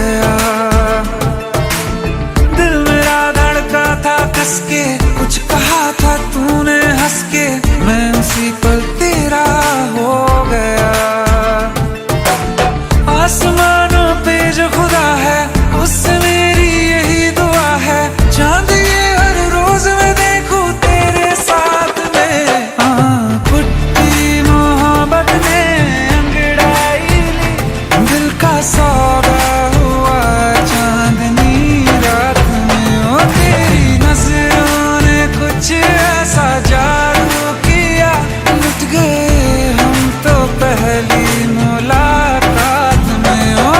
गया। दिल मेरा धड़का था कस के, कुछ कहा था तूने हंस के, मैं उसी पल तेरा हो गया। आसमानों पे जो खुदा है उससे मेरी यही दुआ है, चांद ये हर रोज मैं देखूं तेरे साथ में। पुट्टी मोहब्बत ने अंगड़ाई ली, दिल का सौदा हुआ चांदनी रात में। ओ तेरी नजरों ने कुछ ऐसा जादू किया, लुट गए हम तो पहली मुलाकात में। ओ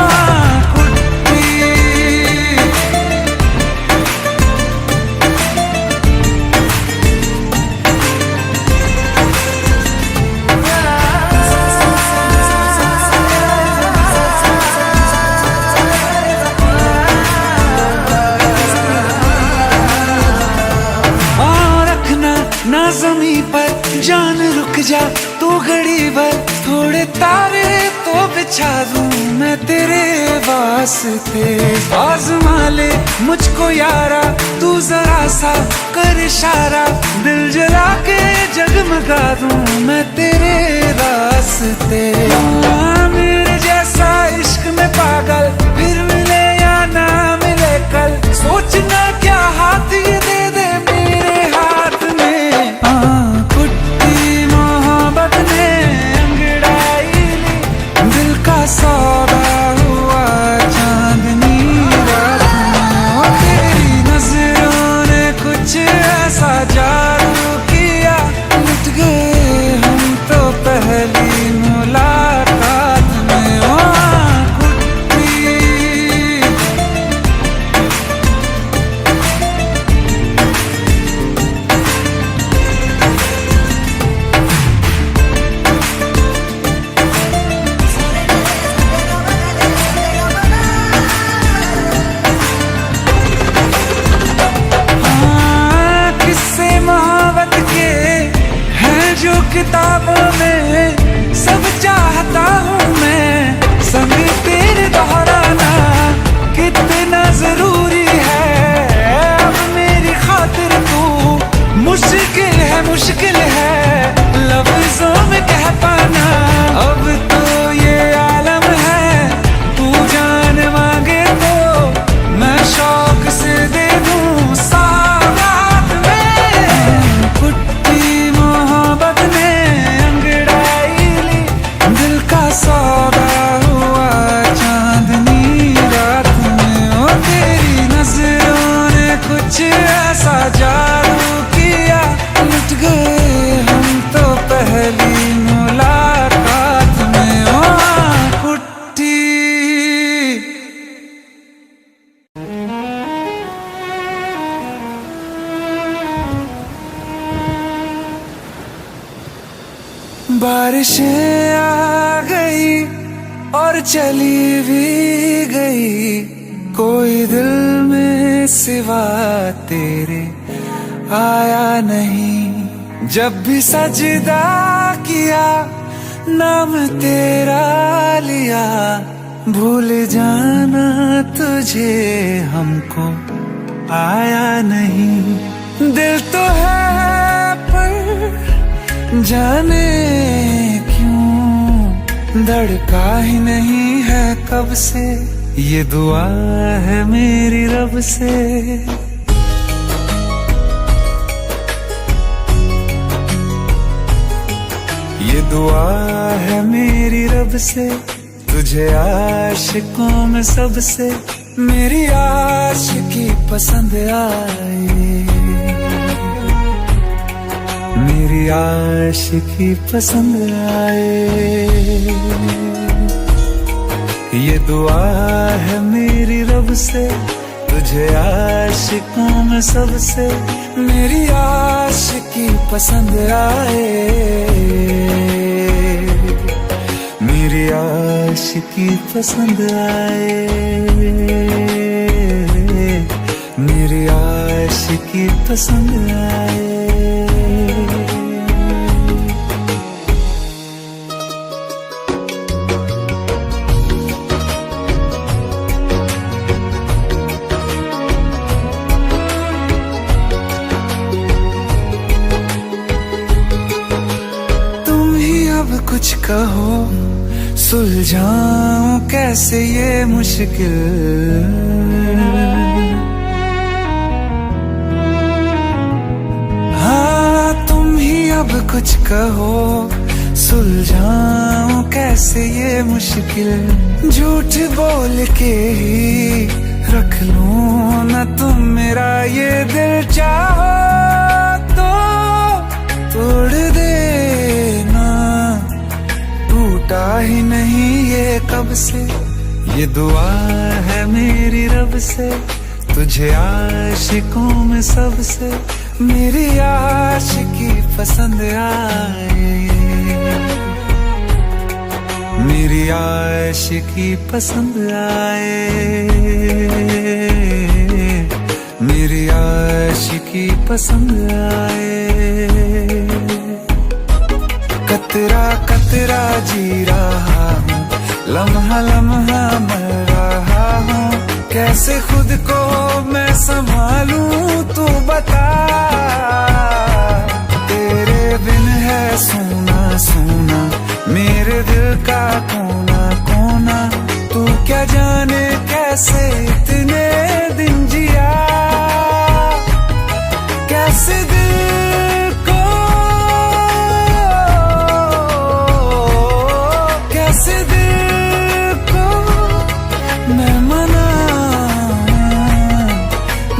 ना ज़मीं पर जान रुक जा तू घड़ी भर, थोड़े तारे तो बिछा दूं मैं तेरे वास्ते। आज़मा ले मुझको यारा तू जरा सा कर इशारा, दिल जला के जगमगा दूं मैं तेरे रास्ते। मेरे जैसा इश्क में पागल फिर मिले या ना मिले कल, सोचना क्या हाथ ये दे दे मेरे हाथ में। पुट्टी मोहब्बत ने अंगड़ाई ली, दिल का सौदा हुआ चांदनी रात में। ओ तेरी नजरों ने कुछ ऐसा जादू किया, लुट गए हम तो पहली मुलाकात में। ओ किताबों में सब चाहता हूँ मैं, संग तेरे दोहराना कितना जरूरी है। अब मेरी खातिर तू मुश्किल है लफ्जों में कह पाना। अब तो ये आलम है, तू जान मांगे तो मैं शौक से दे दूँ सौगात में। पुट्टी मोहब्बत ने अंगड़ाई ली, दिल का सौदा हुआ चांदनी रात में। ओ तेरी नजरों ने कुछ ऐसा जादू किया, लुट गए हम तो पहली मुलाकात में। ओ पुट्टी बारिशें आ गई और चली भी गई, कोई दिल में सिवा तेरे आया नहीं। जब भी सजदा किया नाम तेरा लिया, भूल जाना तुझे हमको आया नहीं। दिल तो है पर जाने क्यों धड़का ही नहीं है कब से, ये दुआ है मेरी रब से। ये दुआ है मेरी रब से, तुझे आशिकों में सबसे मेरी आशिकी पसंद आए, मेरी आशिकी पसंद आए। ये दुआ है मेरी रब से, तुझे आशिकों में सबसे मेरी आशिकी पसंद आए, मेरी आशिकी पसंद आए, मेरी आशिकी पसंद आए। कहो, सुलझाऊं कैसे ये मुश्किल। हाँ तुम ही अब कुछ कहो, सुलझाऊं कैसे ये मुश्किल। झूठ बोल के ही रख लूं ना तुम मेरा ये दिल, चाहो तो तोड़ देना। टूटा ही नहीं ये कब से, ये दुआ है मेरी रब से। तुझे आशिकों में सबसे मेरी आशिकी पसंद आए, मेरी आशिकी पसंद आए, मेरी आशिकी पसंद आए। कतरा कतरा जी रहा हूँ, लम्हा लम्हा मर रहा हूँ। कैसे खुद को मैं संभालूं तू बता। तेरे बिन है सोना सोना मेरे दिल का कोना कोना। तू क्या जाने कैसे इतने दिन जिया, कैसे दिल को, कैसे दिल को मैं मनाऊं।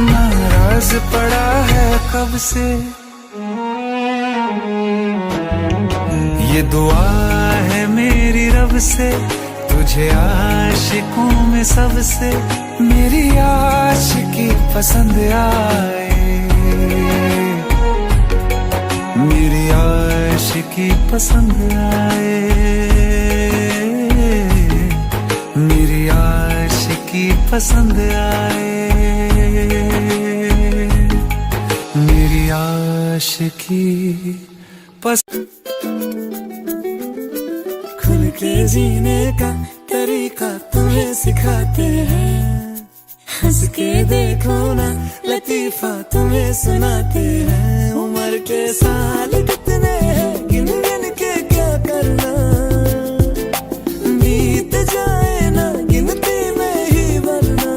नाराज पड़ा है कब से, ये दुआ है मेरी रब से। तुझे आशिकों में सबसे मेरी आशिकी पसंद आए, मेरी आशिकी पसंद आए, मेरी आशिकी पसंद आए, मेरी आशिकी पसंद। खुल के जीने का तरीका तुम्हें सिखाते हैं, हंस के देखो ना लतीफा तुम्हें सुनाते हैं। उम्र के साल कितने हैं गिन गिन के क्या करना, बीत जाए ना गिनती में ही वरना।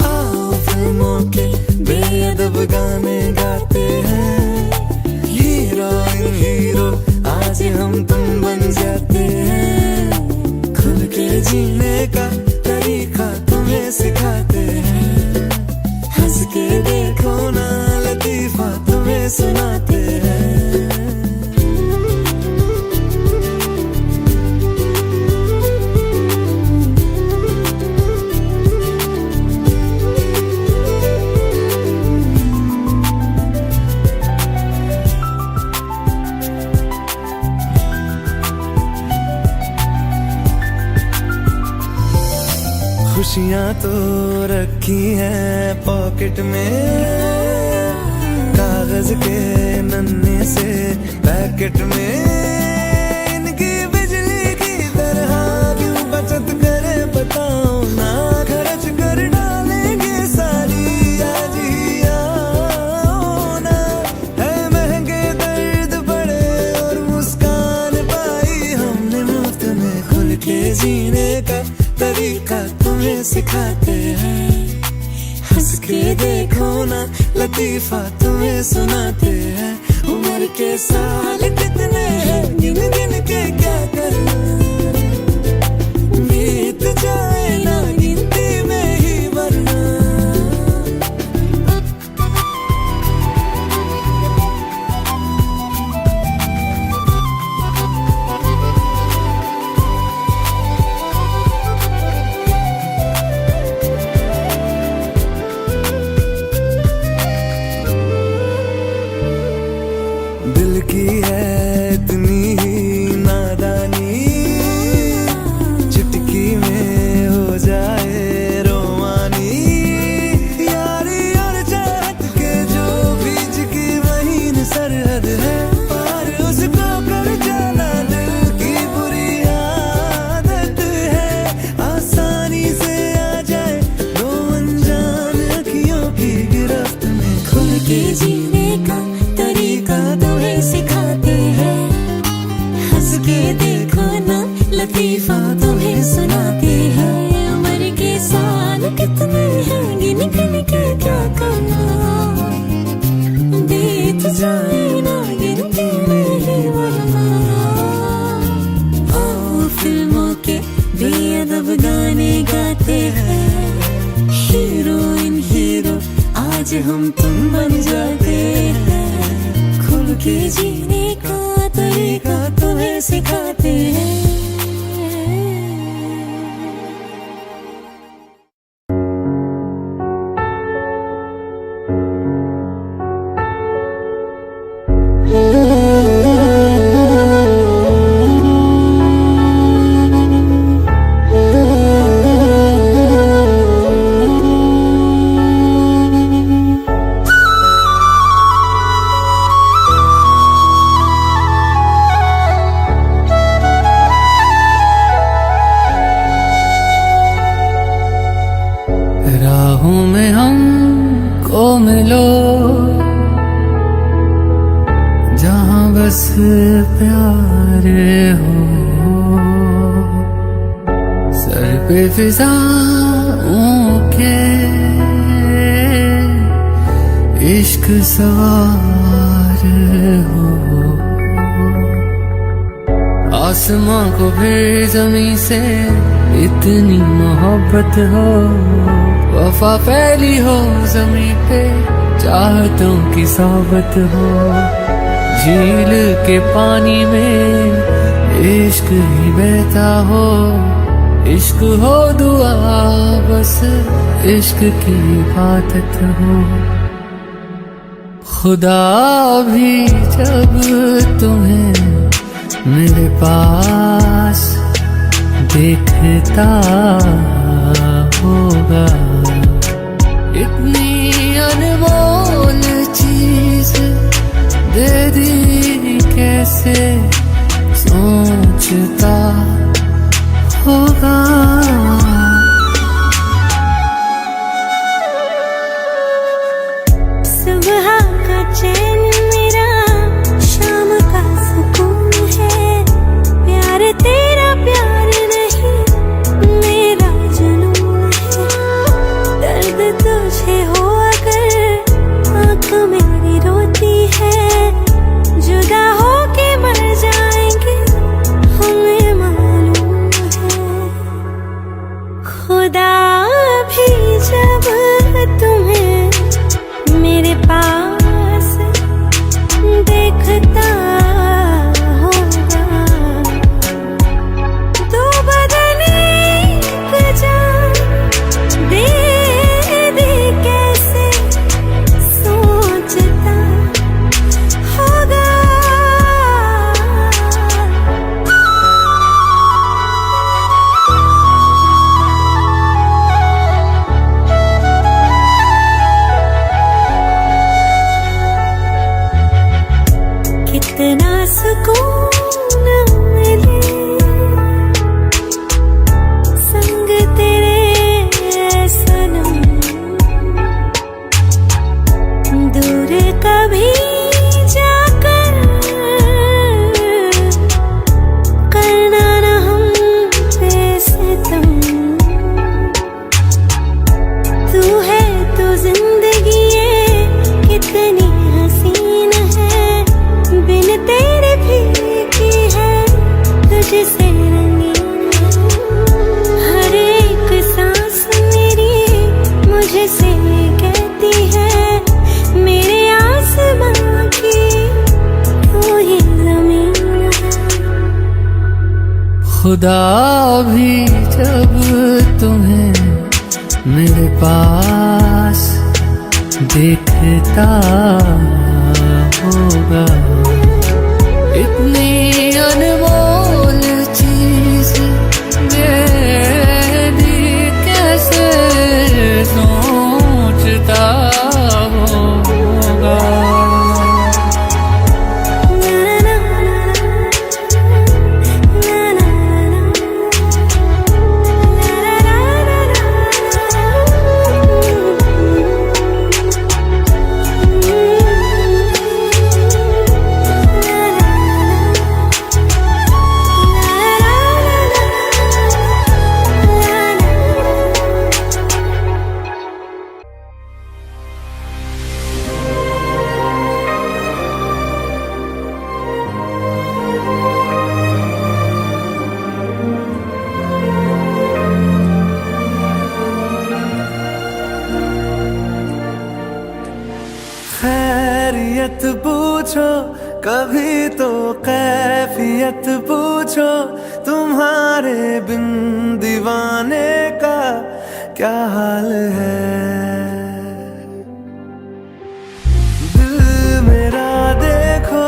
आओ फिल्मों के बेअदब गाने गाते हैं, हीरोइन हीरो आज हम तुम बन जाते हैं। खुल के जीने का तरीका तुम्हें सिखाते हैं, हंस के देखो ना लतीफा तुम्हें सुनाते हैं। खुशियाँ तो रखी हैं पॉकेट में, कागज के नन्हे से पैकेट में। इनकी बिजली की तरह क्यों बचत करे बताओ ना, खर्च कर डालेंगे सारी आज ही आओ ना। है महंगे दर्द बड़े और मुस्कान पाई हमने मुफ्त में। खुल के जीने का तरीका तुम्हें सिखाते हैं, हंस के देखो ना लतीफा तुम्हें सुनाते हैं। उम्र के साल कितने हैं गिन गिन के क्या करना, बीत जाए ना गिनती में ही वरना। दिल की है इतनी ही नादानी, चुटकी में हम तुम बन जाते हैं। खुल के जीने का तरीका तुम्हें सिखाते हैं। राहों में हमको मिलो जहां बस प्यार हो, सर पे फिजाओं के इश्क सवार हो। आसमां को फिर जमीन से इतनी मोहब्बत हो, वफा फैली हो जमीन पे चाहतों की सोबत हो। झील के पानी में इश्क ही बहता हो, इश्क हो दुआ बस इश्क की इबादत हो। खुदा भी जब तुम्हें मेरे पास देखता होगा, इतनी अनमोल चीज दे दी कैसे सोचता होगा। सुबह का चैन मेरा शाम का सुकून है, प्यार तेरा प्यार नहीं मेरा जुनून है। दर्द तुझे हो अगर आँख मेरी रोती है, जुदा हो के मर जाएंगे हमें मालूम है। खुदा भी जब तुम्हें मेरे पास देखता होगा, तो बदन एक जान दे दे कैसे सोचता होगा। कितना सुकून मिले संग तेरे सनम, दूर कभी जाकर करना न हम पे सितम। तू है तो जिंदगी ये कितनी हसीन है, बिन तेरे फीकी है तुझसे रंगीन। हर एक सांस मेरी मुझसे कहती है मेरे आसमां की तू ही जमीन है। खुदा भी जब तुम्हें मेरे पास देखता होगा, इतनी अनमोल चीज दे दी कैसे सोचता होगा। कैफियत पूछो, कभी तो कैफियत पूछो, तुम्हारे बिन दीवाने का क्या हाल है। दिल मेरा देखो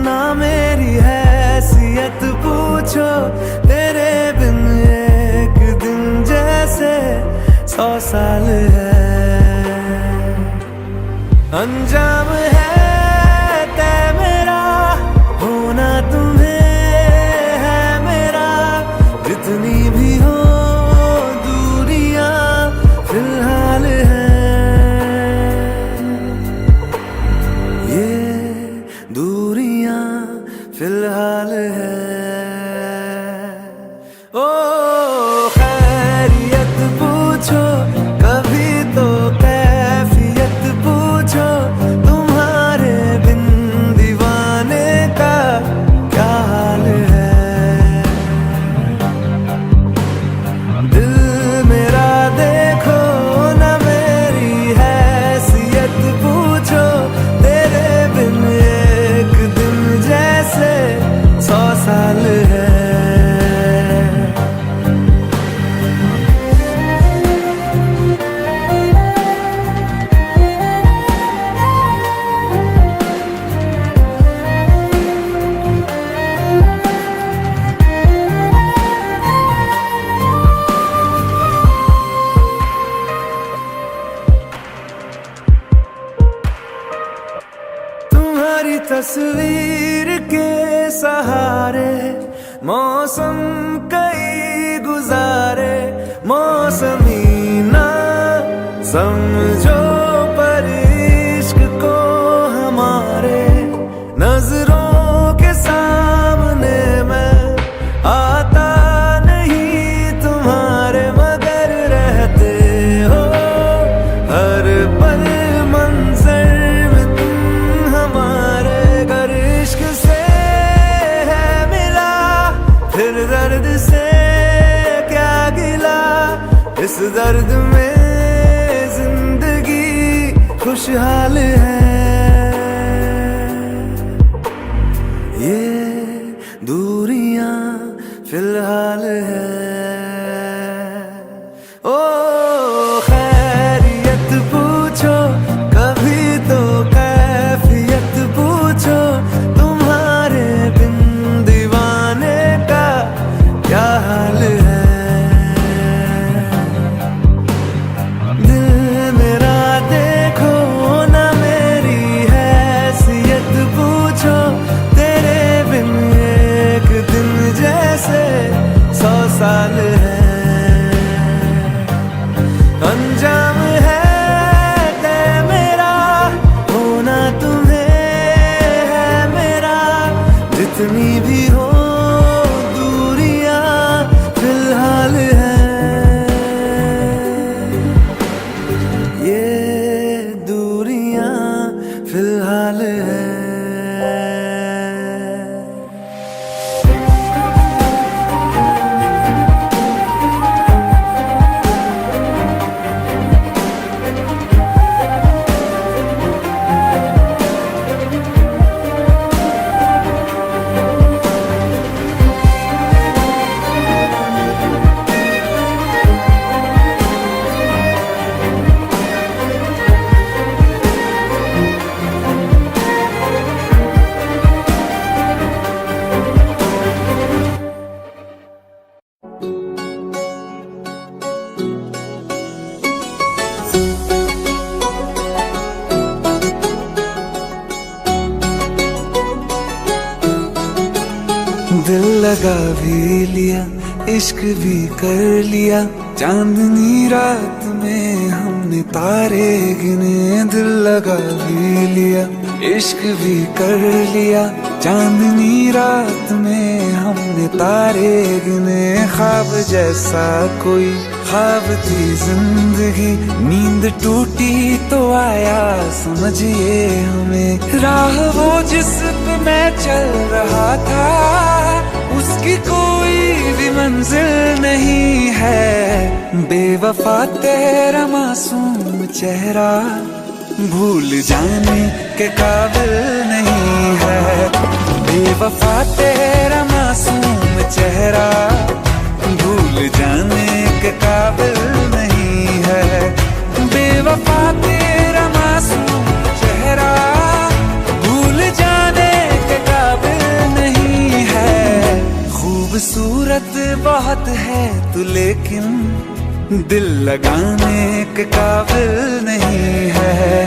ना, मेरी हैसियत पूछो, तेरे बिन एक दिन जैसे 100 साल है। अंजाम है तय मेरा, होना तुम्हें है मेरा, जितनी भी हो दूरियां फिलहाल हैं। ये दूरियां फिलहाल है। ओ खैरियत पूछो, कभी तो कैफियत पूछो, तुम्हारे बिन दीवाने का क्या हाल है। दिल मेरा देखो ना, मेरी हैसियत पूछो, तेरे बिन एक दिन जैसे 100 साल है। तुम्हारी तस्वीर के सहारे मौसम कई गुजारे, मौसमी ना समझो पर इश्क को हमारे, नजरों के सामने मैं आता नहीं तुम्हारे, मगर रहते हो हर पल मंजर में तुम हमारे। गर इश्क से है मिला फिर दर्द से क्या गिला, इस दर्द में जिंदगी खुशहाल है। ये दूरियां फिलहाल है। ओ खैरियत पूछो, कभी तो कैफियत पूछो, तुम्हारे बिन दीवाने का क्या हाल है। दिल मेरा देखो ना, मेरी हैसियत पूछो, तेरे बिन एक दिन जैसे 100 साल है। अंजाम है तय मेरा, होना तुम्हें है मेरा, जितनी भी हो दूरियां फिलहाल हैं। ये दूरियां फिलहाल हैं। दिल लगा भी लिया, इश्क भी कर लिया, चांदनी रात में हमने तारे गिने। दिल लगा भी लिया, इश्क भी कर लिया, चांदनी रात में हमने तारे गिने। ख्वाब जैसा कोई ख्वाब थी जिंदगी, नींद टूटी तो आया समझिए हमें। राह वो जिस पे मैं चल रहा था, उसकी कोई भी मंजिल नहीं है। बेवफा तेरा मासूम चेहरा भूल जाने के काबिल नहीं है। बेवफा तेरा मासूम चेहरा भूल जाने के काबिल नहीं है। बेवफा तेरा मासूम चेहरा भूल जाने के काबिल नहीं है। खूबसूरत बहुत है तू लेकिन दिल लगाने के काबिल नहीं है।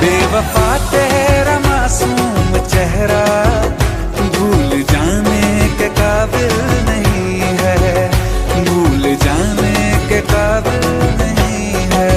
बेवफा तेरा मासूम चेहरा भूल जाने के काबिल नहीं है। भूल जाने के काबिल नहीं है।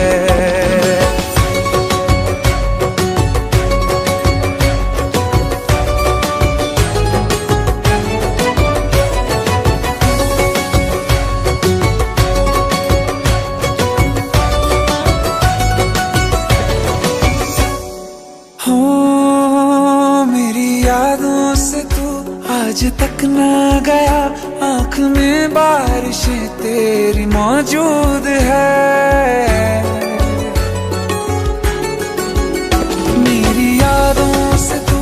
यादों से तू आज तक ना गया, आँख में बारिशें तेरी मौजूद है। मेरी यादों से तू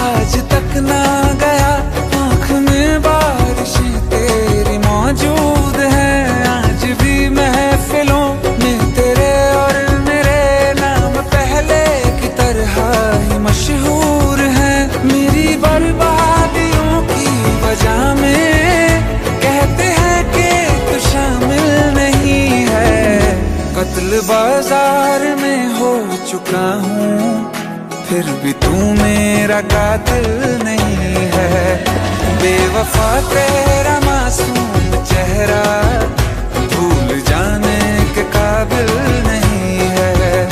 आज तक ना गया, आँख में बारिशें तेरी मौजूद है। आज भी महफिलों में तेरे और मेरे नाम पहले की तरह ही मशहूर है। मेरी बर्बादियों की वजह में कहते हैं कि तू शामिल नहीं है। कत्ल बाजार में हो चुका हूँ, फिर भी तू मेरा कातिल नहीं है। बेवफा तेरा मासूम चेहरा भूल जाने के काबिल नहीं है।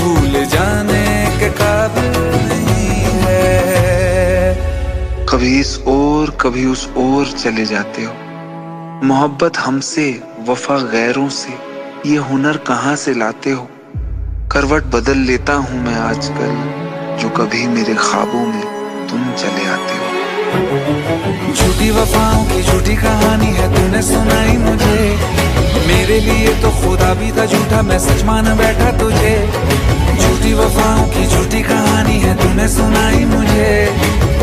भूल जाने के काबिल नहीं है। कभी इस ओर कभी उस ओर चले जाते हो। मोहब्बत हमसे, वफा गैरों से, ये हुनर कहाँ से लाते हो। करवट बदल लेता हूँ मैं आजकल, जो कभी मेरे ख्वाबों में तुम चले आते हो। झूठी वफाओं की झूठी कहानी है तूने सुनाई मुझे। मेरे लिए तो खुदा भी था झूठा, मैं सच मान बैठा तुझे। झूठी वफाओं की झूठी कहानी है तूने सुनाई मुझे।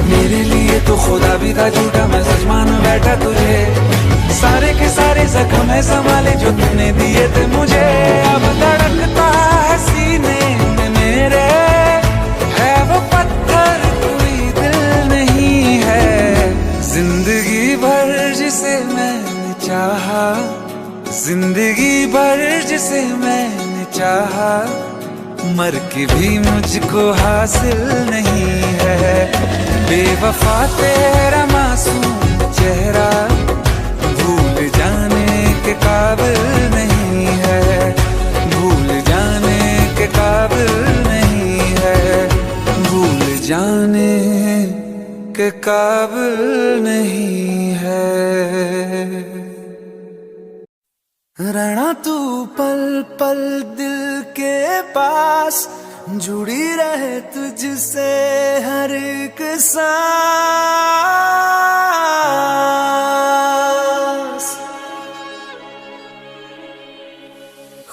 मेरे लिए तो खुदा भी था झूठा, मैं सच मान बैठा तुझे। सारे के सारे जख्म है संभाले जो तूने दिए थे मुझे। अब धड़कता है सीने में मेरे, है वो पत्थर कोई दिल नहीं है। जिंदगी भर जिसे मैंने चाहा, जिंदगी भर जिसे मैंने चाहा, मर के भी मुझको हासिल नहीं है। बेवफा तेरा मासूम चेहरा भूल जाने के काबिल नहीं है। भूल जाने के काबिल नहीं है। भूल जाने के काबिल नहीं है। रहना तू पल पल दिल के पास, जुड़ी रहे तुझसे हर एक सांस।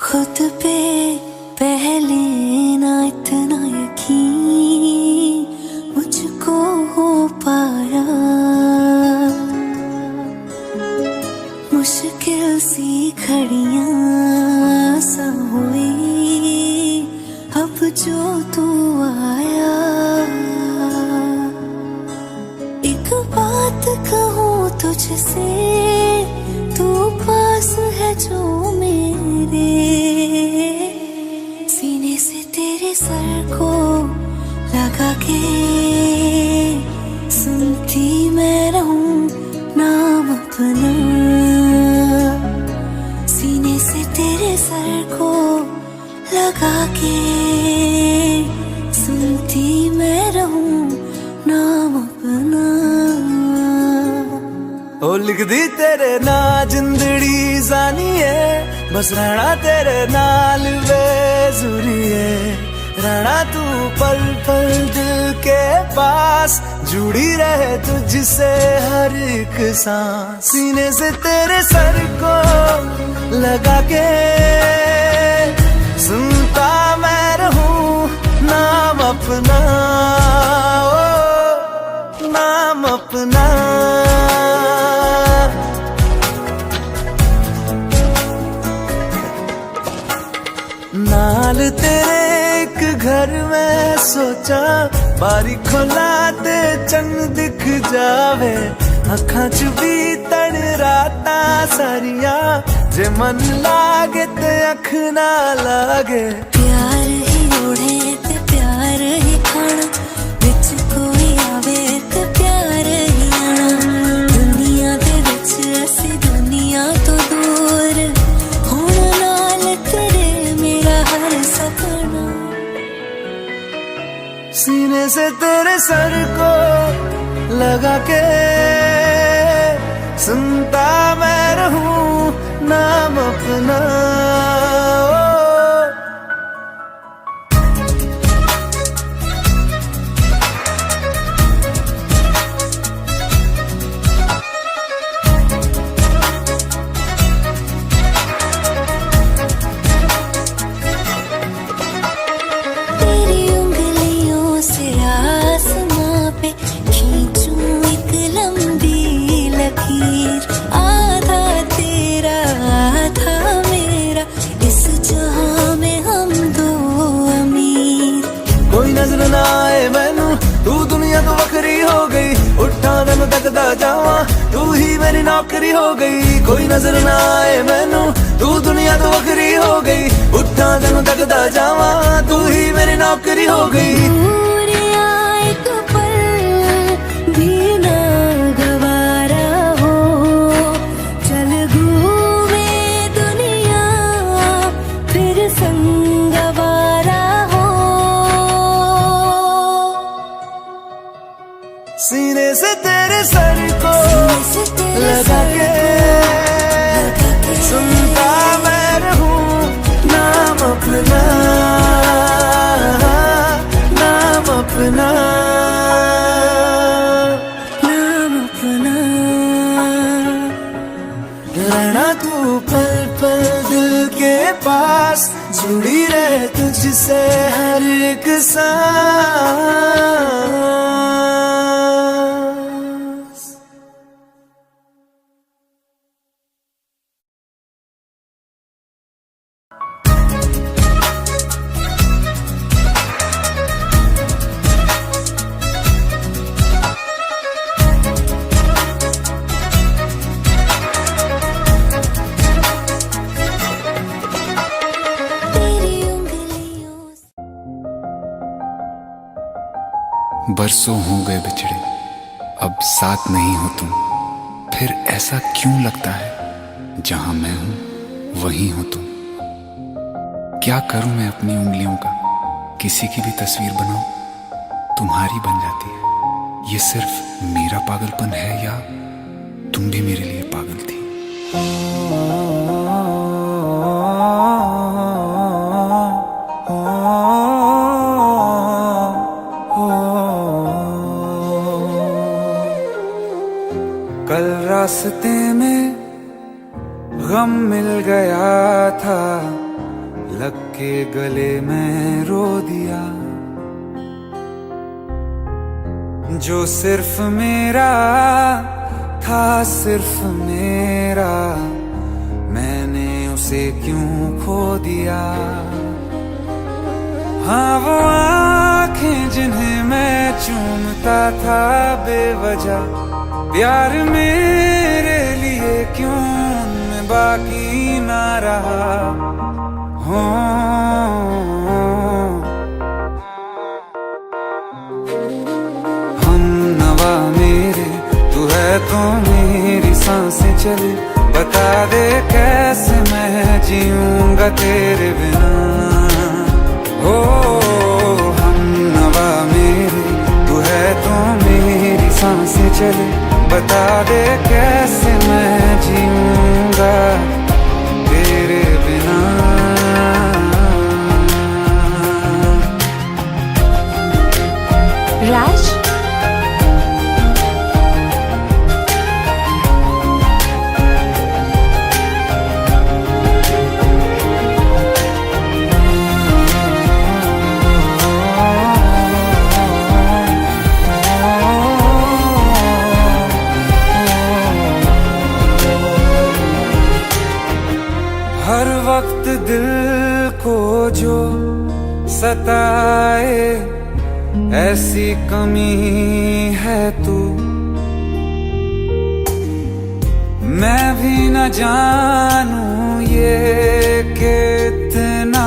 खुद पे पहले ना इतना यकीन मुझको हो पाया। मुश्किल सी घड़ियां सा हुई अब जो तू आया। एक बात कहूँ तुझसे, तू पास है जो मेरे, सीने से तेरे सर को लगा के सुनती मैं रहूं नाम अपना। सीने से तेरे सर को लगा के सुनती मैं रहूं नाम अपना। ओ लिख दी तेरे ना जिंदड़ी जानी है, बस रहना तेरे नाल बेजुरी है। रहना तू पल पल दिल के पास, जुड़ी रहे तुझसे हर एक सांस। सीने से तेरे सर को लगा के सुनता मैं रहूं नाल तेरे एक घर में सोचा, बारी खोला ते चन्न दिख जावे, अखां च भी तन राता सारिया, जे मन लागे ते अख ना लागे। प्यार ही ओढ़े ते प्यार ही खाना, विच कोई आवे ते प्यार ही आना, दुनिया दे विच असी दुनिया तो दूर, होना नाल तेरे मेरा हर सपना। सीने से तेरे सर को लगा के सुनता मैं रहूं नाम अपना। तेरी उंगलियों से आसमां पे खींचूं एक लंबी लकीर, आधा तेरा आधा मेरा, इस जहां में हम दो अमीर। कोई नजर ना आए मैनू, तू दुनिया तो वखरी हो गई, उठा तेनू तकदा जावां, तू ही मेरी नौकरी हो गई। कोई नजर ना आए मैनू, तू दुनिया तो वखरी हो गई, उठा तेनू तकदा जावां, तू ही मेरी नौकरी हो गई। दूर आए तो पल भी ना गवारा हो, चल घूमे दुनिया फिर संगवारा हो। सीने से तेरे सर को लगा के सुनता मैं रहूं नाम अपना, नाम अपना, नाम अपना। रहना तू पल पल दिल के पास, जुड़ी रहे तुझसे हर एक सांस। तेरी उंगलियों से बरसों हो गए बिछड़े, अब साथ नहीं हो तुम, फिर ऐसा क्यों लगता है जहां मैं हूं वहीं हो तुम। क्या करूं मैं अपनी उंगलियों का, किसी की भी तस्वीर बनाऊं तुम्हारी बन जाती है। ये सिर्फ मेरा पागलपन है या तुम भी मेरे लिए पागल थी। कल रास्ते में गम मिल गया था, लग के गले में रो दिया, जो सिर्फ मेरा था सिर्फ मेरा, मैंने उसे क्यों खो दिया। हाँ वो आँखें जिन्हें मैं चूमता था बेवजह, प्यार मेरे लिए क्यों उनमें बाकी ना रहा हो। हम नवा मेरे तू है तो मेरी सांसें चले, बता दे कैसे मैं जीऊंगा तेरे बिना। हो हम नवा मेरे तू है तो मेरी सांसें चले, बता दे कैसे मैं जीऊंगा तेरे बिना। राज हर वक्त दिल को जो सताए ऐसी कमी है तू। मैं भी न जानूं ये कि इतना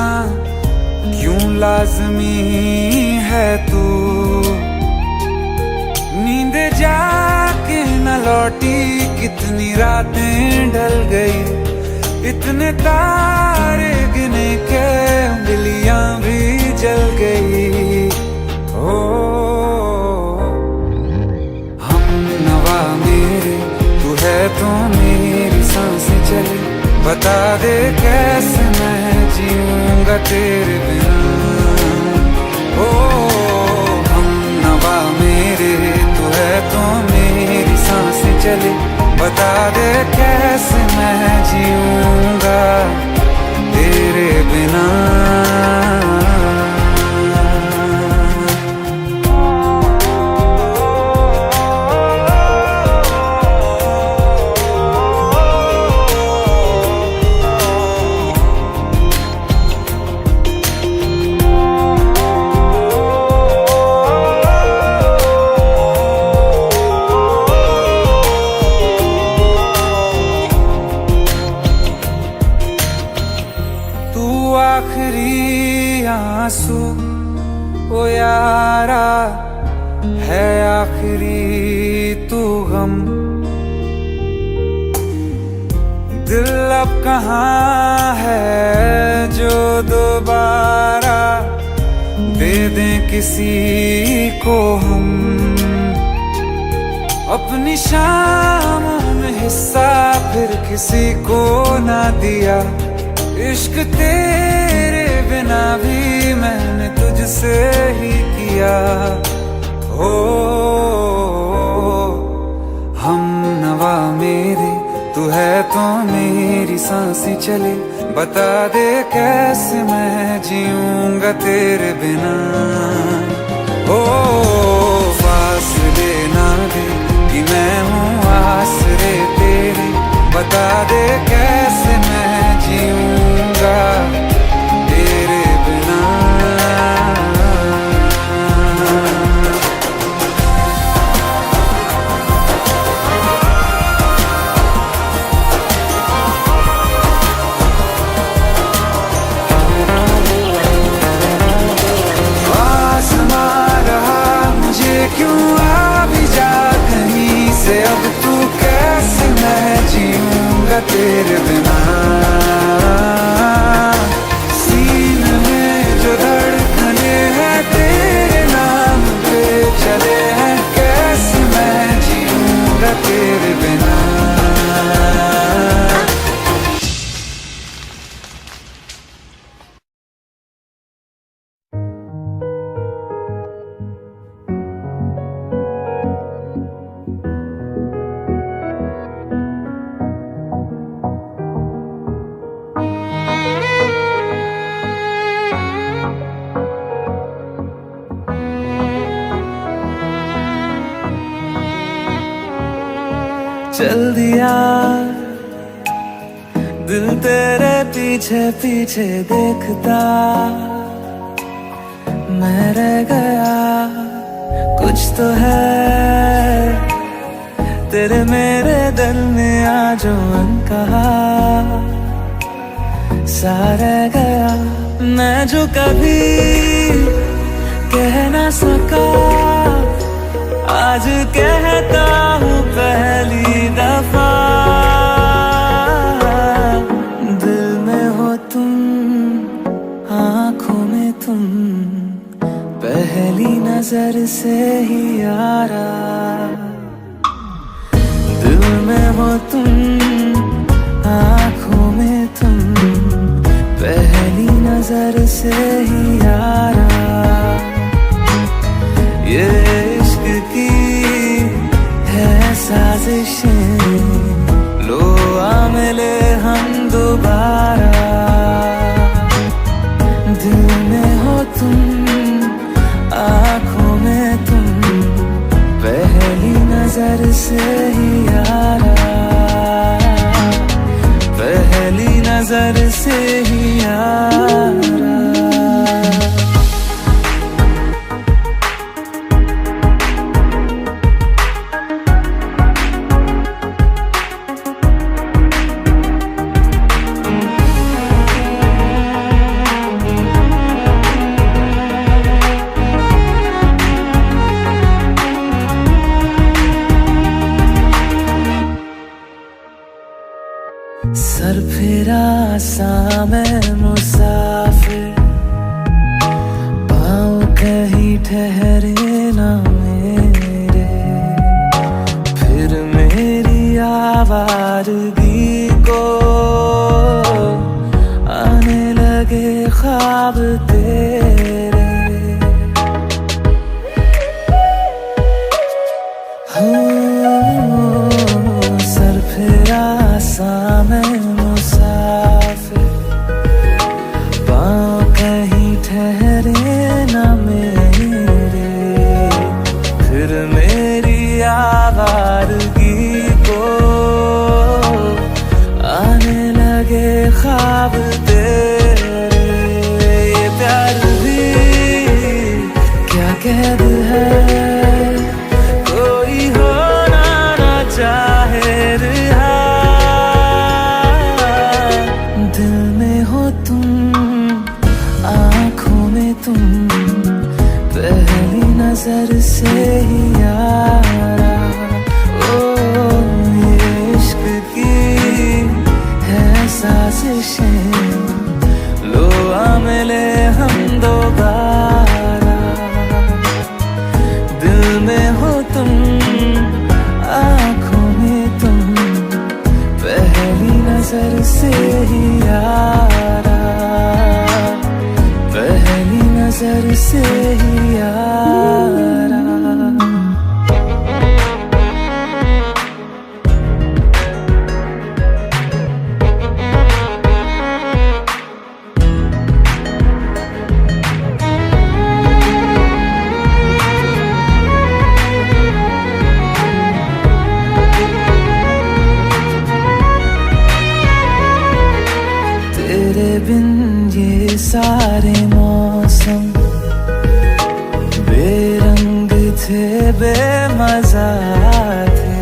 क्यों लाज़मी है तू। नींद जाके न लौटी कितनी रातें ढल गई, इतने तारे गिने के उंगलियां भी जल गई। ओ हम नवा मेरे तू है तो मेरी सांसें चले, बता दे कैसे मैं जीऊंगा तेरे बिना। ओ हम नवा मेरे तू है तो मेरी सांसें चले, बता दे कैसे मैं जीऊंगा तेरे बिना। आखिरी आंसू ओ यारा है, आखिरी तू गम। दिल अब कहाँ है जो दोबारा दे दें किसी को हम। अपनी शामों में हिस्सा फिर किसी को ना दिया, इश्क तेरे बिना भी मैंने तुझसे ही किया। हो हम नवा मेरे तू है तो मेरी सांसें चले, बता दे कैसे मैं जीऊंगा तेरे बिना। ओ फासले ना दे कि मैं हूँ आसरे तेरे, बता दे कैसे मैं जीऊंगा तेरे बिना। आसमां रहा मुझे क्यों आ भी जा कहीं से, अब तू कैसे मैं जीऊंगा तेरे बिना। सीने में जो धड़कने हैं तेरे नाम पे चले हैं, कैसे मैं जीऊंगा तेरे बिना। चल दिया दिल तेरे पीछे पीछे देखता, मैं रह गया कुछ तो है तेरे मेरे दिल में आज अनकहा सा रह गया। मैं जो कभी कह ना सका आज कहता हूँ पहली दफा। दिल में हो तुम, आँखों में तुम, पहली नजर से ही यारा। दिल में हो तुम, आँखों में तुम, पहली नजर से ही यारा। ये इश्क की है साजिशें, लो आ मिले हम दोबारा। दिल में हो तुम, आँखों में तुम, पहली नजर से ही यारा। पहली नजर से ही यारा। ठहरे ना मेरे, फिर मेरी आवारगी को आने लगे ख्वाब तेरे। सर फिरा सा मैं मुसाफिर, पाँव कहीं ठहरे ना मेरे, फिर मेरी आवारगी को आने लगे ख्वाब तेरे। ये प्यार भी क्या कैद है, कोई होना ना चाहे रिहा। दिल में हो तुम, आँखों में तुम, पहली नजर से ही यारा। ओ ये इश्क की है साजिशें, लो आ मिले हम दोबारा। दिल में हो तुम, आँखों में तुम, पहली नजर से ही यारा, पहली नजर से ही यारा। तेरे बिन ये सारे मौसम बेरंग थे, बेमजा थे,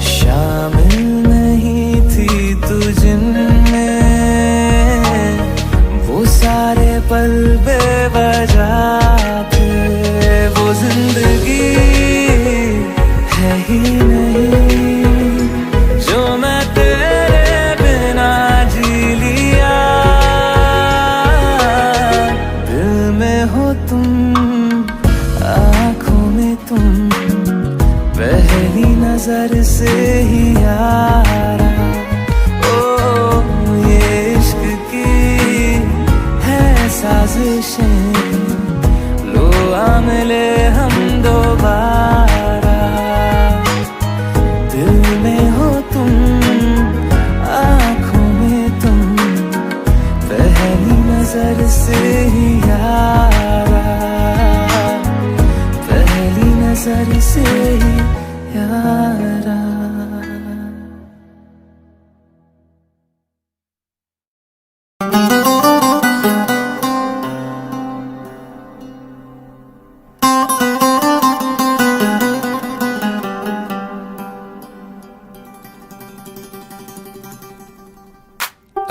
शामिल नहीं थी तू जिनमें, वो सारे पल बेवजह थे। वो जिंदगी है ही नहीं जो मैं तेरे बिना जी लिया। दिल में हो तुम, आँखों में तुम, पहली नजर से ही यारा। ओ ये इश्क की है साजिशें, लो आ मिले हम दोबारा। दिल में हो तुम, आँखों में तुम, पहली नजर से ही यारा, पहली नजर से ही यारा।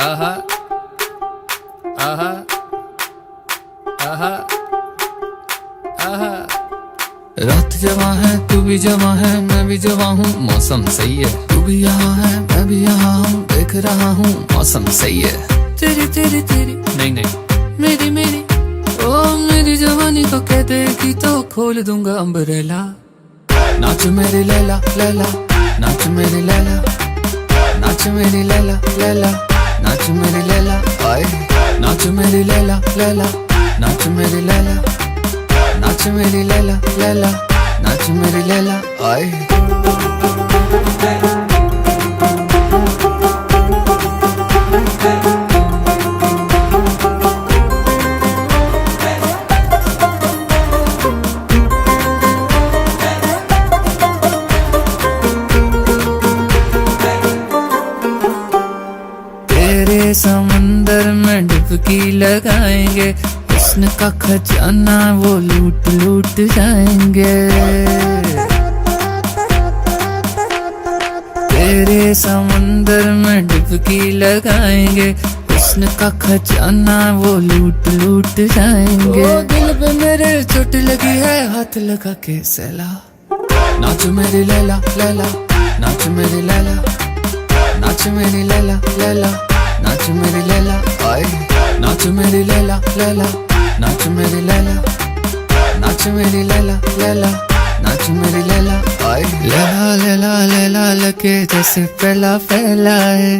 आहा आहा आहा आहा। रात जवां है, तू भी जवां है, मैं भी जवां हूँ, मौसम सही है। तू भी यहाँ है, मैं भी यहाँ हूँ, देख रहा हूँ, मौसम सही है। तेरी तेरी तेरी नहीं नहीं, मेरी मेरी, ओ मेरी जवानी को कह देगी तो खोल दूंगा अम्ब्रेला। नाच मेरी लैला लैला, नाच मेरी लैला, नाच मेरी लैला लैला, नाच मेरी लैला आए। नाच मेरी लैला लैला, नाच मेरी लैला, नाच मेरी लैला लैला, नाच मेरी लैला आए। समंदर में डुबकी लगाएंगे, हुस्न का खजाना वो लूट लूट जाएंगे। तेरे समंदर में डुबकी लगाएंगे, हुस्न का खजाना वो लूट लूट जाएंगे। ओ दिल पे मेरे चोट लगी है, हाथ लगा के सहला। नाच मेरी लैला लैला, नाच मेरी लैला, नाच मेरी लैला लैला, नाच मेरी लैला आए। नाच मेरी लैला लैला, नाच मेरी लैला, नाच मेरी लैला लैला, नाच मेरी लैला, आए लैला लैला लैला लगे जैसे पहला पहला है।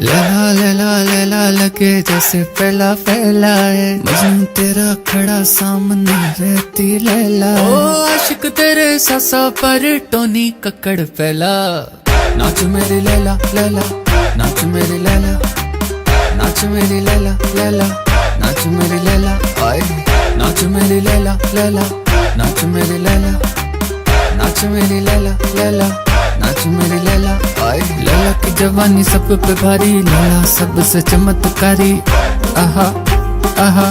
लैला लैला लैला लगे जैसे पहला पहला है। मजनू तेरा खड़ा सामने रहती लैला, ओ आशिक तेरे सासा पर टोनी कक्कड़ पहला। नाच मेरी लैला लैला, नाच मेरी लैला, नाच मेरी लैला लैला, नाच मेरी लैला, आए नाच मेरी लैला लैला, नाच मेरी लैला, नाच मेरी लैला लैला, नाच मेरी लैला, आए लैला की जवानी सब पे भारी, लैला सबसे चमत्कारी। आहा आहा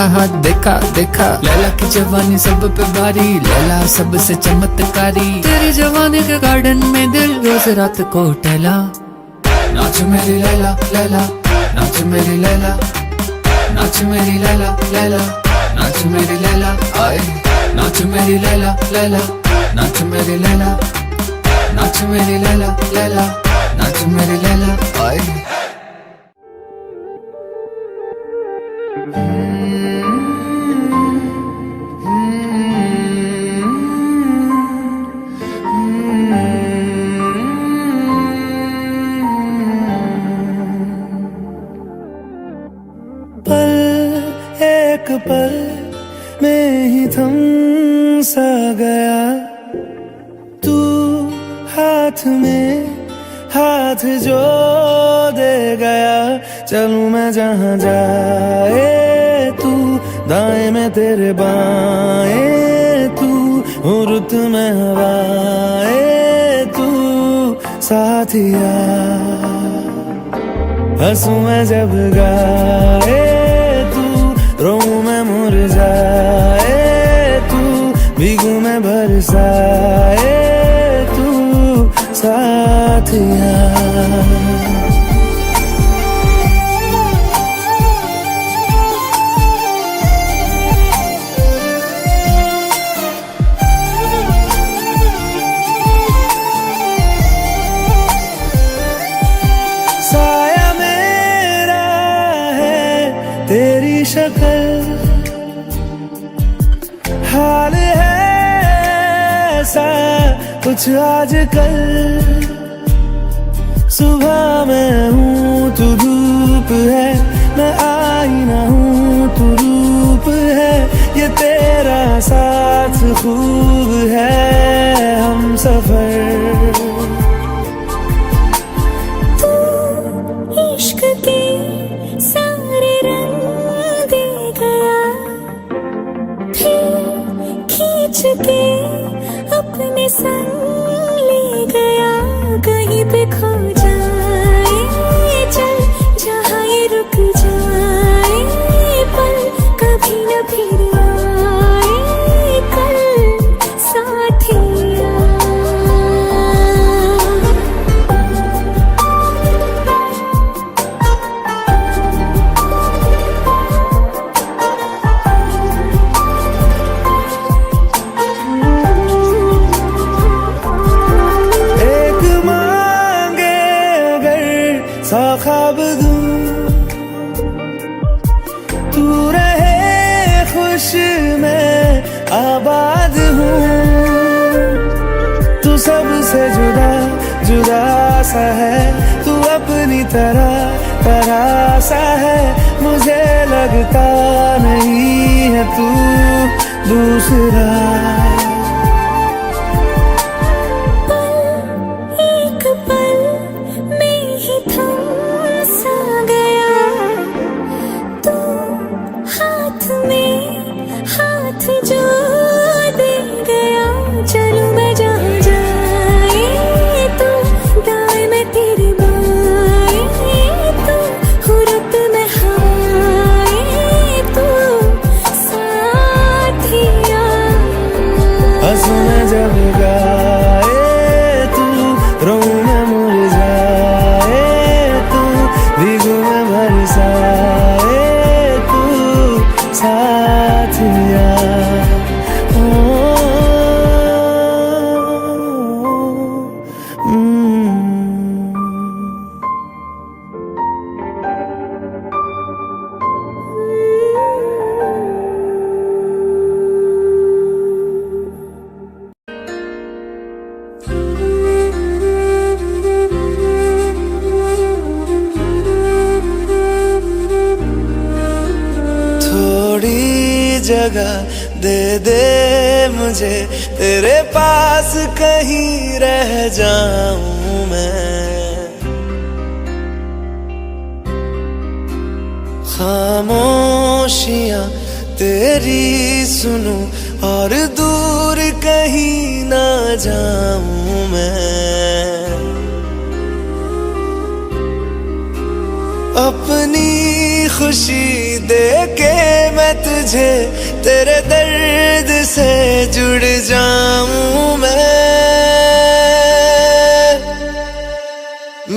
आहा देखा देखा, लैला की जवानी सब पे भारी, लैला सबसे चमत्कारी। तेरी जवानी के गार्डन में दिल रोज रात को टहला। नाच मेरी लैला लैला, नाच मेरी लैला, नाच मेरी लैला लैला, नाच मेरी लैला, आए नाच मेरी लैला लैला, नाच मेरी लैला, नाच मेरी लैला लैला, नाच मेरी लैला, आए। पल एक पल में ही थम सा गया, तू हाथ में हाथ जो दे गया। चलूं मैं जहां जाए तू, दाएं में तेरे बाएं तू, रुत में हवाएं तू साथिया। हंसूं मैं जब गाए तू, रोऊं मैं मुरझाए तू, भीगूं मैं बरसाए तू साथिया। साया मेरा है तेरी शक्ल, हाल है ऐसा कुछ आजकल। सुबह मैं हूँ तू धूप है, मैं आईना हूँ तू रूप है। ये तेरा साथ खूब है हम सफर। इश्क के सारे रंग दे गया, फिर खींच के अपने संग ले गया। कहीं पे खो जाए चल, जहाँ ये रुक जाए पल, कभी न फिर आए कल साथिया। सा ख्वाब दूं, तू रहे खुश मैं आबाद हूँ। तू सबसे जुदा जुदा सा है, तू अपनी तरह तरह सा है। मुझे लगता नहीं है तू दूसरा। जगह दे दे मुझे, तेरे पास कहीं रह जाऊं मैं। खामोशियां तेरी सुनूं और दूर कहीं ना जाऊं मैं। अपनी खुशी दे के मैं तुझे, तेरे दर्द से जुड़ जाऊं मैं।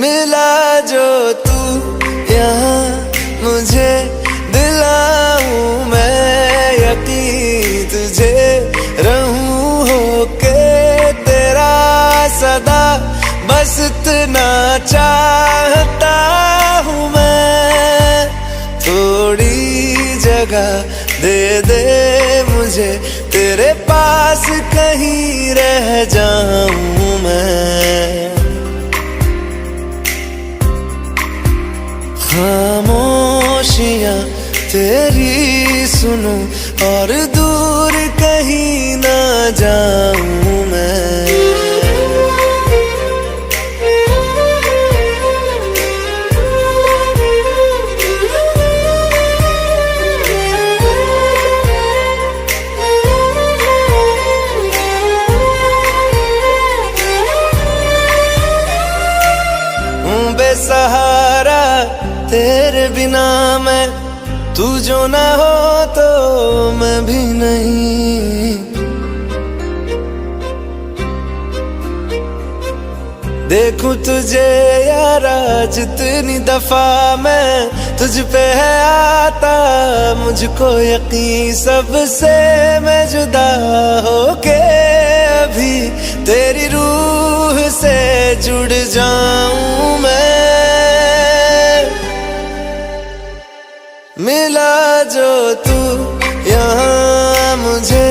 मिला जो तू यहाँ मुझे, दिलाऊं मैं यकीन तुझे, रहूं होके तेरा सदा, बस इतना चाहता हूँ मैं। थोड़ी जगह दे दे मुझे, तेरे पास कहीं रह जाऊं मैं। खामोशियां तेरी सुनूं और दूर कहीं ना जाऊं मैं। बेसहारा तेरे बिना मैं, तू जो ना हो तो मैं भी नहीं। देखूं तुझे यारा जितनी दफा मैं, तुझ पे है आता मुझको यकीन, सबसे मैं जुदा होके अभी तेरी रूह से जुड़ जाऊं मैं। मिला जो तू यहाँ मुझे,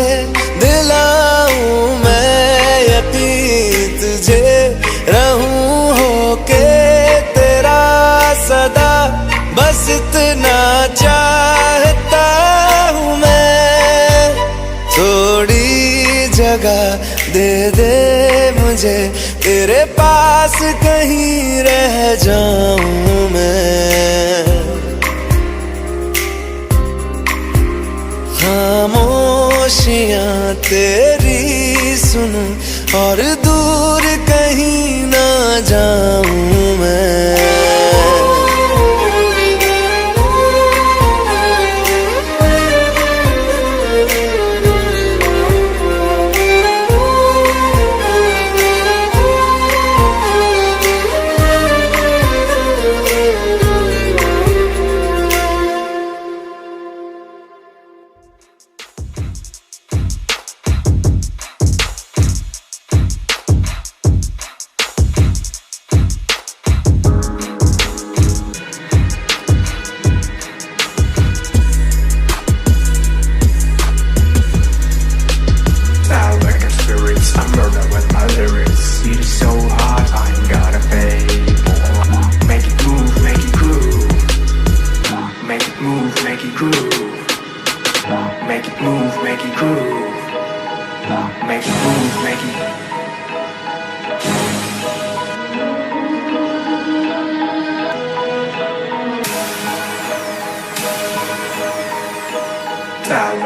दिलाऊं मैं यकीन तुझे, रहूं होके तेरा सदा, बस इतना चाहता हूँ मैं। थोड़ी जगह दे दे मुझे, तेरे पास कहीं रह जाऊं मैं। खामोशियां तेरी सुनूं और दूर कहीं ना जाऊं मैं।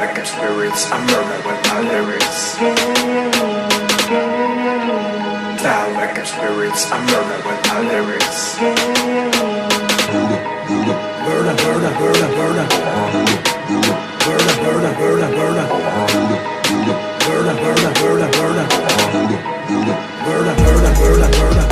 Like spirits, I murder with my lyrics. Style like spirits, I murder with my lyrics. Burda, burda, burda, burda. Burda, burda, burda, burda. Burda, burda, burda, burda. Burda, burda, burda, burda.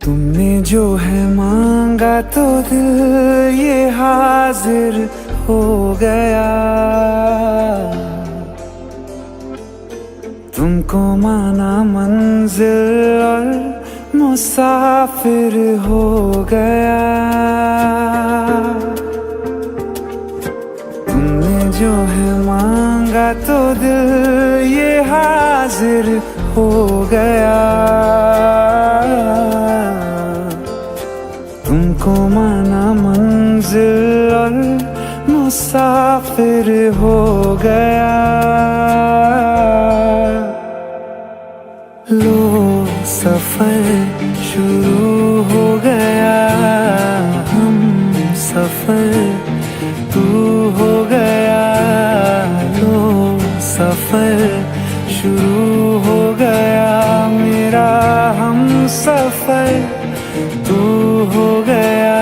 तुमने जो है मांगा तो दिल ये हाजिर हो गया। तुमको माना मंजिल और मुसाफिर हो गया। तुमने जो है मांगा तो दिल ये हाजिर हो गया। तुमको माना मंजिल और मुसाफिर हो गया। लो सफर शुरू हो गया, हम सफर तू हो गया। लो सफर शुरू हो गया, मेरा हम सफर तू हो गया।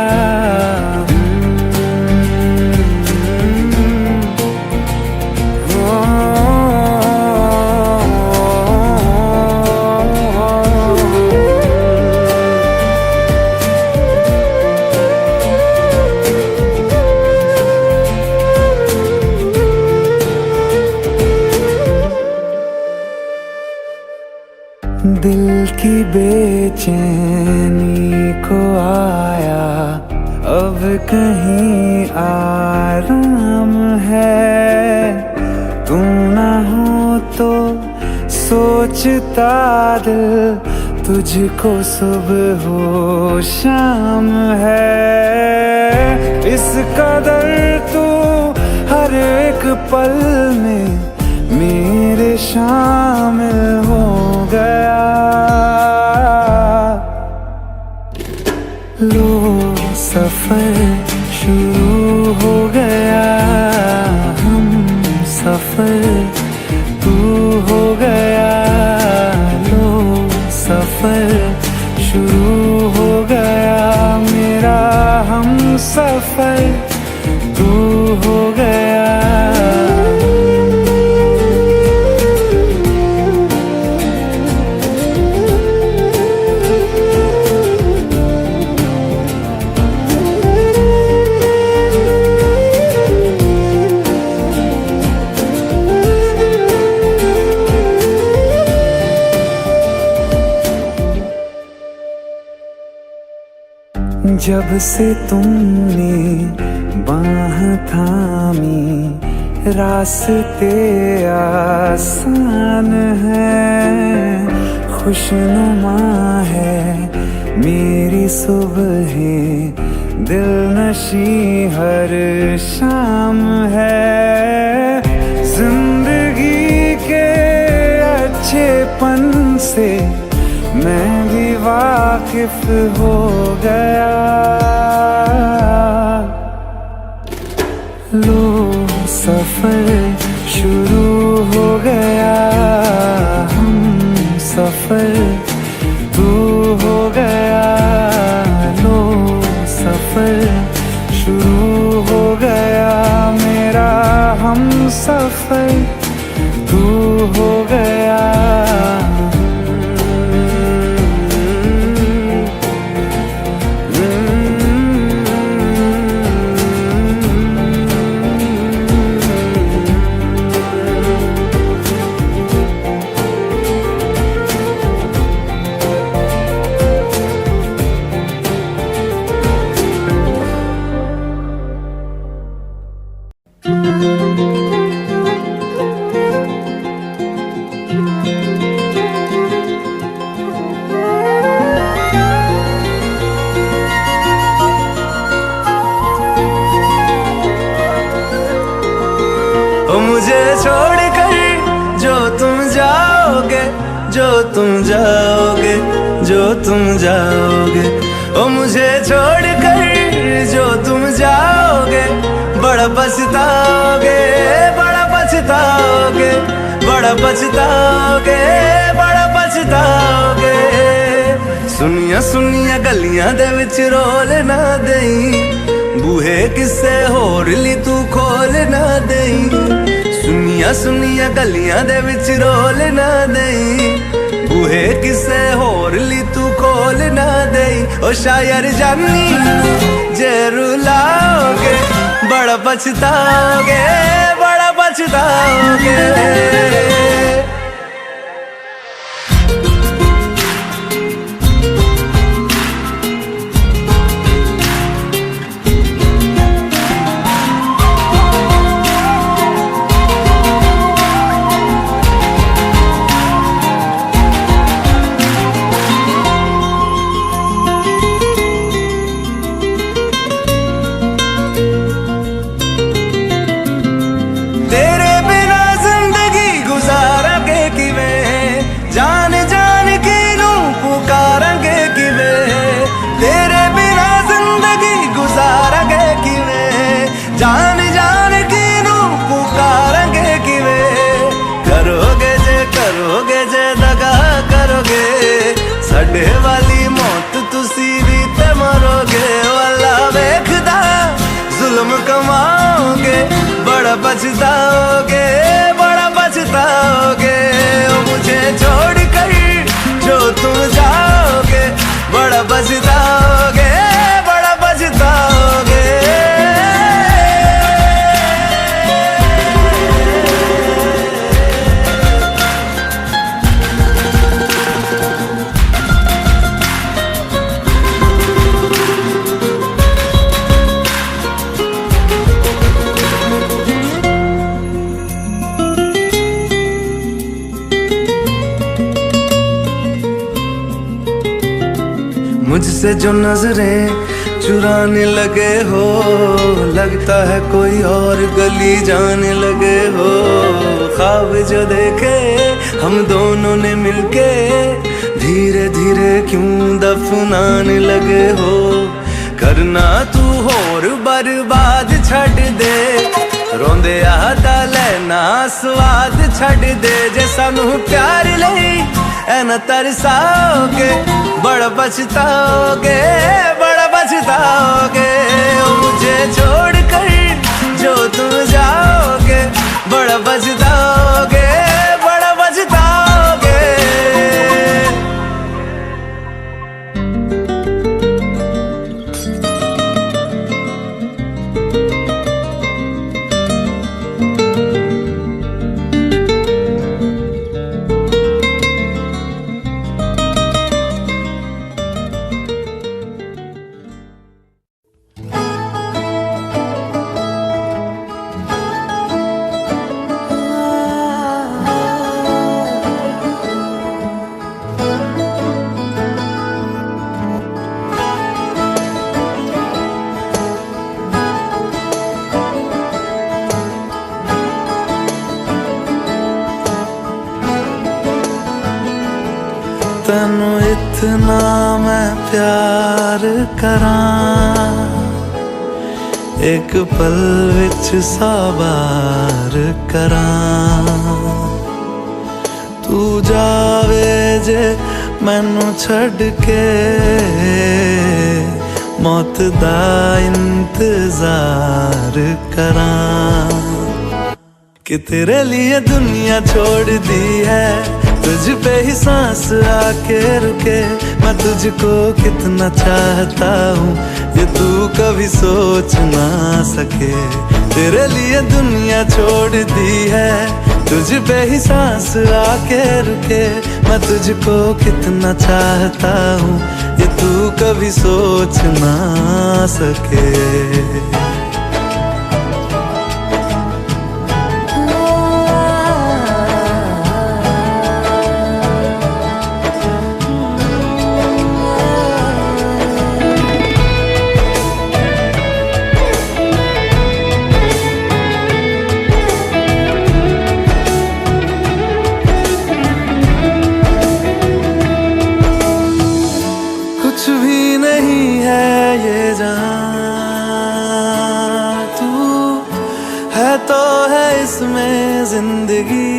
दिल की बेचैनी को आया अब कहीं आराम है। तू ना हो तो सोचता दिल तुझको सुबह हो शाम है। इस कदर तू हर एक पल में मेरे शामिल हो गया। लो सफर शुरू हो गया, हम सफर तू हो गया। लो सफर शुरू हो गया, मेरा हम सफर तू हो गया। जब से तुमने बाह थामी रास्ते आसान है। खुशनुमा है मेरी सुबह, दिल नशी हर शाम है। जिंदगी के अच्छेपन से मैं भी वाकिफ हो गया। लो सफर शुरू हो गया, हम सफर तू हो गया। लो सफर शुरू हो गया, मेरा हम सफर तू हो गया। मुझे छोड़कर जो तुम जाओगे, जो तुम जाओगे, जो तुम जाओगे। ओ मुझे छोड़कर जो तुम जाओगे, बड़ा पछताओगे, बड़ा पछताओगे, बड़ा पछताओगे, बड़ा पछताओगे। सुनिया सुनिया गलियां दे विच रोल ना देई, बूहे किसे होर ली तू खोल ना देई। सुनिया सुनिया गलियां दे विच रोल ना देई, बूहे किसे होर ली तू खोल ना देई। ओ शायर जानी जे रुलाओगे, बड़ा पछताओगे, बड़ा पछताओगे। जान जान किनू पुकारांगे किवें करोगे जे दगा करोगे साडे वाली मौत तुसी भी ते मरोगे वाला वेखदा जुल्म कमाओगे बड़ा पछताओगे ओ मुझे छोड़ कर जो तुम जाओगे बड़ा पछताओगे मुझसे जो नजरें चुराने लगे हो लगता है कोई और गली जाने लगे हो ख्वाब जो देखे हम दोनों ने मिलके धीरे धीरे क्यों दफनाने लगे हो करना तू होर बर्बाद छड़ दे रोंदे आदा लेना स्वाद छड़ दे जे सानू प्यार लई ऐना तरसाओगे बड़ा पछताओगे ओ मुझे छोड़ कर जो तुम जाओगे बड़ा पछताओगे तैनू इतना मैं प्यार करां एक पल विच साबार करां तू जावे जे मैनू छड़ के मौत दा इंतजार करां कि तेरे लिए दुनिया छोड़ दी है तुझ पे ही सांस आके रुके मैं तुझको कितना चाहता हूँ ये तू कभी सोच ना सके तेरे लिए दुनिया छोड़ दी है तुझ पे ही सांस आके रुके मैं तुझको कितना चाहता हूँ ये तू कभी सोच ना सके तो है इसमें जिंदगी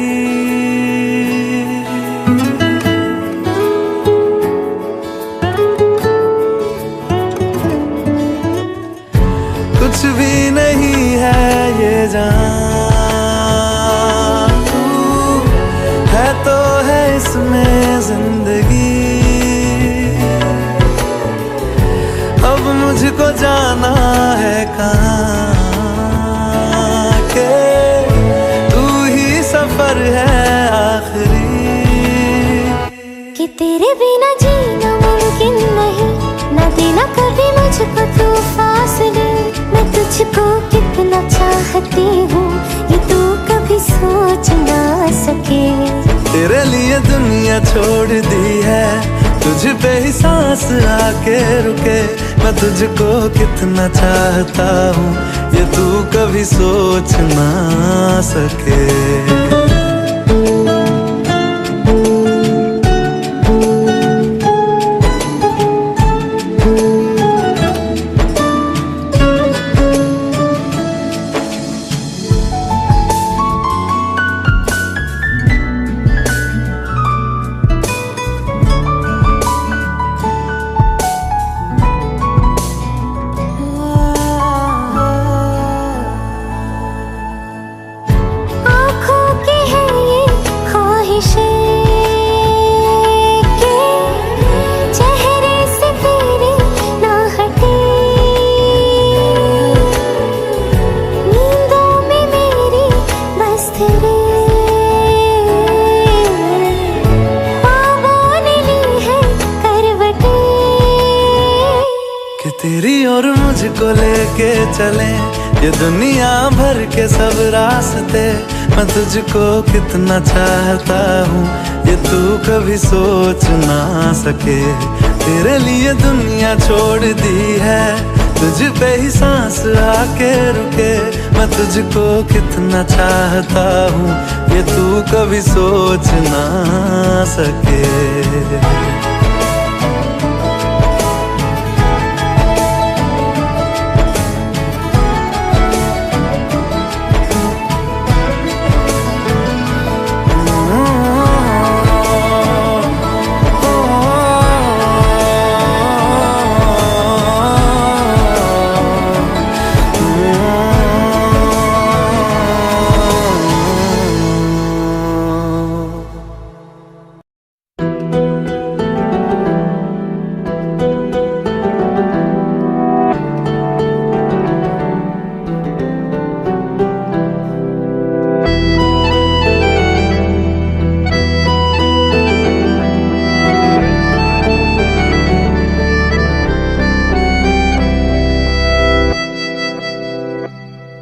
कुछ भी नहीं है ये जान तू है तो है इसमें जिंदगी अब मुझको जाना है कहाँ सफर है आखिरी कि तेरे बिना जीना मुमकिन नहीं न देना कभी मुझको तू फासले मैं तुझको कितना चाहती हूँ ये तू कभी सोच ना सके तेरे लिए दुनिया छोड़ दी है तुझ पे ही सांस आके रुके मैं तुझको कितना चाहता हूँ ये तू कभी सोच ना सके तुझको लेके चले ये दुनिया भर के सब रास्ते। मैं तुझको कितना चाहता हूँ ये तू कभी सोच ना सके। तेरे लिए दुनिया छोड़ दी है, तुझ पे ही सांस आके रुके। मैं तुझको कितना चाहता हूँ ये तू कभी सोच ना सके।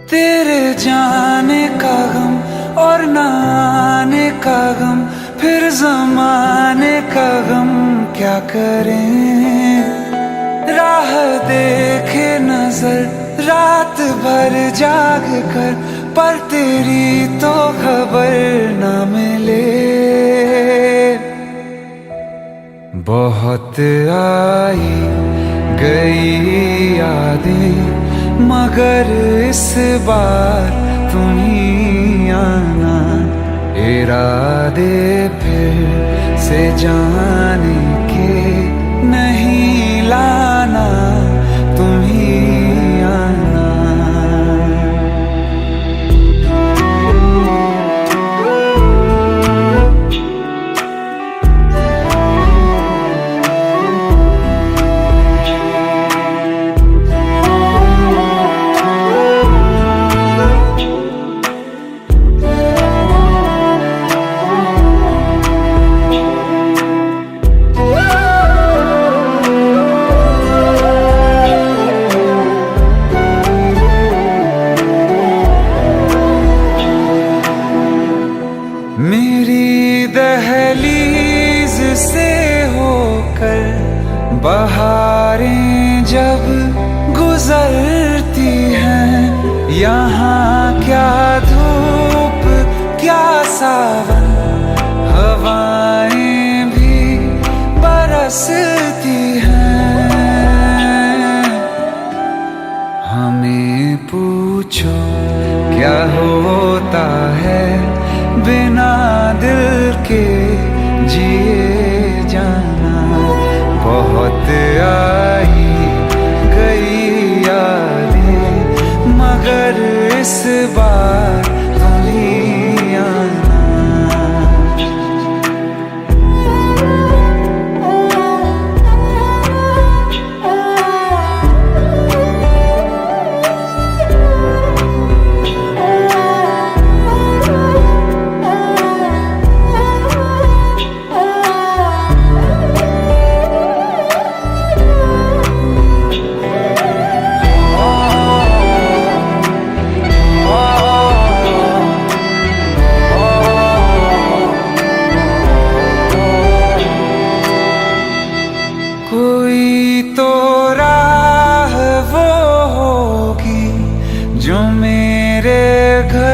तेरे जाने का गम और न आने का गम, फिर जमाने का गम क्या करें। राह देखे नजर रात भर जाग कर, पर तेरी तो खबर न मिले। बहुत आई गई यादें मगर इस बार तुम ही आना। इरादे फिर से जाने के नहीं लाना, तुम ही आना। मेरी दहलीज से होकर बहारें जब गुजरती हैं, यहाँ क्या धूप क्या सावन, हवाएं भी बरसती हैं। हमें पूछो क्या होता है बिना दिल के जिए जाना। बहुत आई गई यादें मगर इस बार तुम ही आना। कोई तो राह वो होगी जो मेरे घर